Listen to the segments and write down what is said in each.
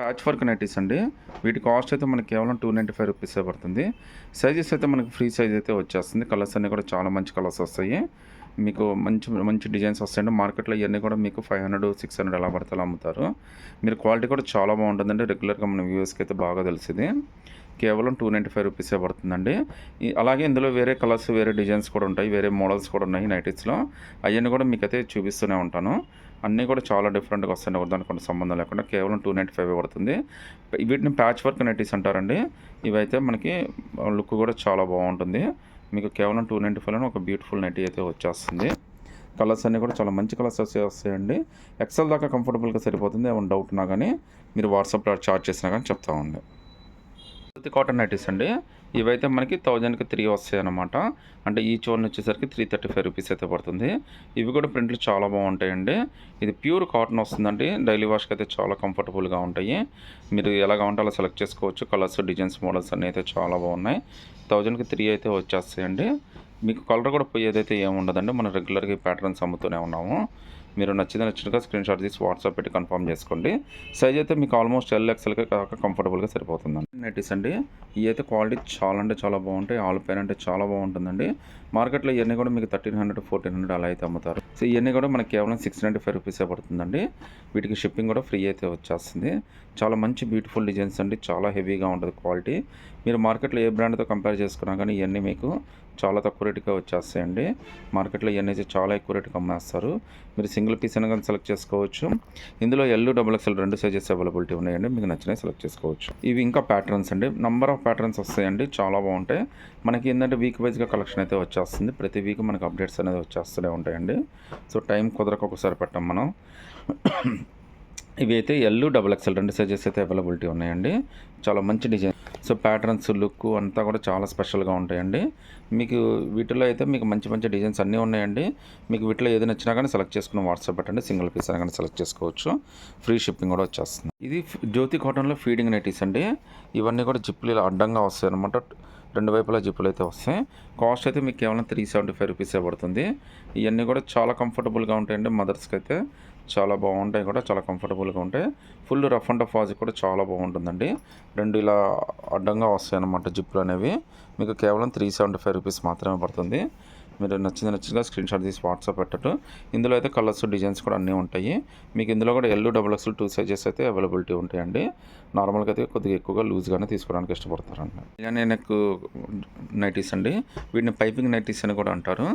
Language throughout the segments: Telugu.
ప్యాచ్ వర్క్ నైటీస్ అండి. వీటి కాస్ట్ అయితే మనకి కేవలం 295 రూపీసే పడుతుంది. సైజెస్ అయితే మనకి ఫ్రీ సైజ్ అయితే వచ్చేస్తుంది. కలర్స్ అన్నీ కూడా చాలా మంచి కలర్స్ వస్తాయి. మీకు మంచి మంచి డిజైన్స్ వస్తాయండి. మార్కెట్లో ఇవన్నీ కూడా మీకు 500, 600 ఎలా పడితే అలా అమ్ముతారు. మీరు క్వాలిటీ కూడా చాలా బాగుంటుందండి. రెగ్యులర్గా మన వ్యూవర్స్కి అయితే బాగా తెలిసింది. కేవలం 295 రూపీసే పడుతుందండి. అలాగే ఇందులో వేరే కలర్స్, వేరే డిజైన్స్ కూడా ఉంటాయి. వేరే మోడల్స్ కూడా ఉన్నాయి నైటీస్లో. అవన్నీ కూడా మీకైతే చూపిస్తూనే ఉంటాను. అన్నీ కూడా చాలా డిఫరెంట్గా వస్తాయి. ఒకదానికి కొన్ని సంబంధం లేకుండా కేవలం 295 పడుతుంది. వీటిని ప్యాచ్ వర్క్ నైటీస్ అంటారండి. ఇవైతే మనకి లుక్ కూడా చాలా బాగుంటుంది. మీకు కేవలం 295లోనే ఒక బ్యూటిఫుల్ నైటీ అయితే వచ్చేస్తుంది. కలర్స్ అన్నీ కూడా చాలా మంచి కలర్స్ వస్తాయండి. ఎక్సెల్ దాకా కంఫర్టబుల్గా సరిపోతుంది. ఏమైనా డౌట్ ఉన్నా కానీ మీరు వాట్సాప్లో చార్జ్ చేసినా కానీ చెప్తామండి. కాటన్ నైటీస్ అండి. ఇవైతే మనకి 1000కి 3 వస్తాయి అన్నమాట. అంటే ఈచ్ వన్ వచ్చేసరికి 335 రూపీస్ అయితే పడుతుంది. ఇవి కూడా ప్రింట్లు చాలా బాగుంటాయండి. ఇది ప్యూర్ కాటన్ వస్తుందండి. డైలీ వాష్కి అయితే చాలా కంఫర్టబుల్గా ఉంటాయి. మీరు ఎలా కావాలంటే అలా సెలెక్ట్ చేసుకోవచ్చు. కలర్స్, డిజైన్స్, మోడల్స్ అన్నీ అయితే చాలా బాగున్నాయి. 1000కి 3 అయితే వచ్చేస్తాయండి. మీకు కలర్ కూడా పోయేదైతే ఏముండదండి. మనం రెగ్యులర్గా ఈ ప్యాటర్న్స్ అమ్ముతూనే ఉన్నాము. మీరు నచ్చినట్టుగా స్క్రీన్ షాట్ తీసి వాట్సాప్ పెట్టి కన్ఫర్మ్ చేసుకోండి. సైజ్ అయితే మీకు ఆల్మోస్ట్ ఎల్ఎక్స్ఎల్కే కాక కంఫర్టబుల్గా సరిపోతుందండి. నైటీస్ అండి. ఇవి అయితే క్వాలిటీ చాలా అంటే చాలా బాగుంటాయి. ఆల్ పైన అంటే చాలా బాగుంటుందండి. మార్కెట్లో ఇవన్నీ కూడా మీకు 1300, 1400 అలా అయితే అమ్ముతారు. సో ఇవన్నీ కూడా మనకి కేవలం 695 రూపీసే పడుతుందండి. వీటికి షిప్పింగ్ కూడా ఫ్రీ అయితే వచ్చేస్తుంది. చాలా మంచి బ్యూటిఫుల్ డిజైన్స్ అండి. చాలా హెవీగా ఉంటుంది క్వాలిటీ. మీరు మార్కెట్లో ఏ బ్రాండ్తో కంపేర్ చేసుకున్నా కానీ ఇవన్నీ మీకు చాలా తక్కువ రేటుగా వచ్చేస్తాయండి. మార్కెట్లో ఇవన్నీ అయితే చాలా ఎక్కువ రేటుకి అమ్మేస్తారు. మీరు సింగిల్ పీస్ అయినా కానీ సెలెక్ట్ చేసుకోవచ్చు. ఇందులో ఎల్, XXL 2 సైజెస్ అవైలబిలిటీ ఉన్నాయండి. మీకు నచ్చినవి సెలెక్ట్ చేసుకోవచ్చు. ఇవి ఇంకా ప్యాటర్న్స్ అండి. నంబర్ ఆఫ్ ప్యాటర్న్స్ వస్తాయండి. చాలా బాగుంటాయి. మనకి ఏంటంటే వీక్ వైజ్గా కలెక్షన్ అయితే వచ్చేస్తుంది. ప్రతి వీక్ మనకు అప్డేట్స్ అనేది వచ్చేస్తూనే ఉంటాయండి. సో టైం కుదరక ఒకసారి పెట్టాం మనం. ఇవి అయితే ఎల్, XXL 2 సైజెస్ అయితే అవైలబిలిటీ ఉన్నాయండి. చాలా మంచి డిజైన్. సో ప్యాటర్న్స్, లుక్ అంతా కూడా చాలా స్పెషల్గా ఉంటాయండి. మీకు వీటిలో అయితే మీకు మంచి మంచి డిజైన్స్ అన్నీ ఉన్నాయండి. మీకు వీటిలో ఏది నచ్చినా కానీ సెలెక్ట్ చేసుకుని వాట్సాప్ పెట్టండి. సింగిల్ పీస్ అయినా కానీ సెలెక్ట్ చేసుకోవచ్చు. ఫ్రీ షిప్పింగ్ కూడా వచ్చేస్తుంది. ఇది జ్యోతి కాటన్లో ఫీడింగ్ నైటీస్ అండి. ఇవన్నీ కూడా జిప్పులు ఇలా అడ్డంగా వస్తాయి అనమాట. రెండు వైపులా జిప్పులు అయితే వస్తాయి. కాస్ట్ అయితే మీకు కేవలం 375 రూపీసే పడుతుంది. ఇవన్నీ కూడా చాలా కంఫర్టబుల్గా ఉంటాయండి. మదర్స్కి అయితే చాలా బాగుంటాయి కూడా. చాలా కంఫర్టబుల్గా ఉంటాయి. Full rough and tough was కూడా చాలా బాగుంటుందండి. రెండు ఇలా అడ్డంగా వస్తాయి అన్నమాట జిప్పులు అనేవి. మీకు కేవలం 375 రూపీస్ మాత్రమే పడుతుంది. మీరు నచ్చినట్టుగా స్క్రీన్ షాట్ తీసి వాట్సాప్ పెట్టట్టు. ఇందులో అయితే కలర్స్, డిజైన్స్ కూడా అన్నీ ఉంటాయి. మీకు ఇందులో కూడా ఎల్, XXL 2 సైజెస్ అయితే అవైలబిలిటీ ఉంటాయండి. నార్మల్గా అయితే కొద్దిగా ఎక్కువగా లూజ్గానే తీసుకోవడానికి ఇష్టపడతారండి. ఇలానే నాకు నైటీస్ అండి. వీటిని పైపింగ్ నైటీస్ అని కూడా అంటారు.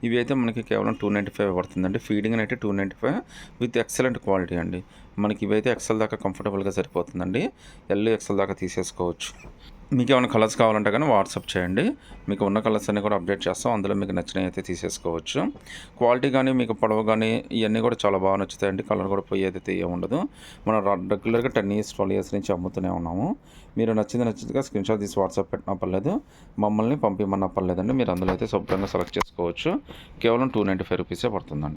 ఇవి అయితే మనకి కేవలం 295 పడుతుందండి. ఫీడింగ్ అయితే 295 విత్ ఎక్సలెంట్ క్వాలిటీ అండి. మనకి ఇవైతే ఎక్సెల్ దాకా కంఫర్టబుల్గా సరిపోతుందండి. ఎల్, XL దాకా తీసేసుకోవచ్చు. మీకు ఏమైనా కలర్స్ కావాలంటే కానీ వాట్సాప్ చేయండి. మీకు ఉన్న కలర్స్ అన్నీ కూడా అప్డేట్ చేస్తాం. అందులో మీకు నచ్చినవి అయితే తీసేసుకోవచ్చు. క్వాలిటీ కానీ మీకు పొడవు కానీ ఇవన్నీ కూడా చాలా బాగా నచ్చుతాయండి. కలర్ కూడా పోయేదైతే ఏముండదు. మనం రెగ్యులర్గా 10 years, 12 years నుంచి అమ్ముతూనే ఉన్నాము. మీరు నచ్చినట్టుగా స్క్రీన్ షాట్ తీసి వాట్సాప్ పెట్టినా పర్లేదు, మమ్మల్ని పంపించమన్నా పర్లేదండి. మీరు అందులో అయితే శుభ్రంగా సెలెక్ట్ చేసుకోవచ్చు. కేవలం 295 రూపీసే పడుతుందండి.